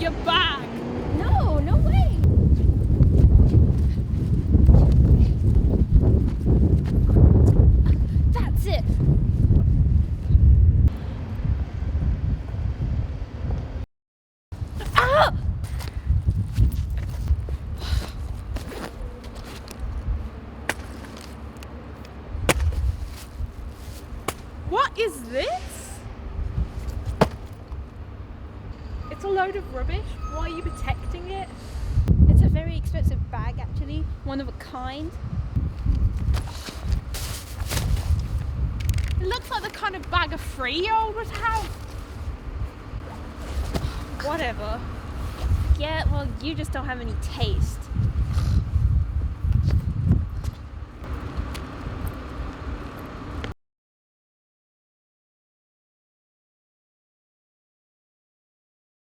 your bag. No, no way. That's it. Ah! What is this? It's a load of rubbish. Why are you protecting it? It's a very expensive bag, actually. One of a kind. It looks like the kind of bag a 3-year-old would have. Whatever. Yeah, well, you just don't have any taste.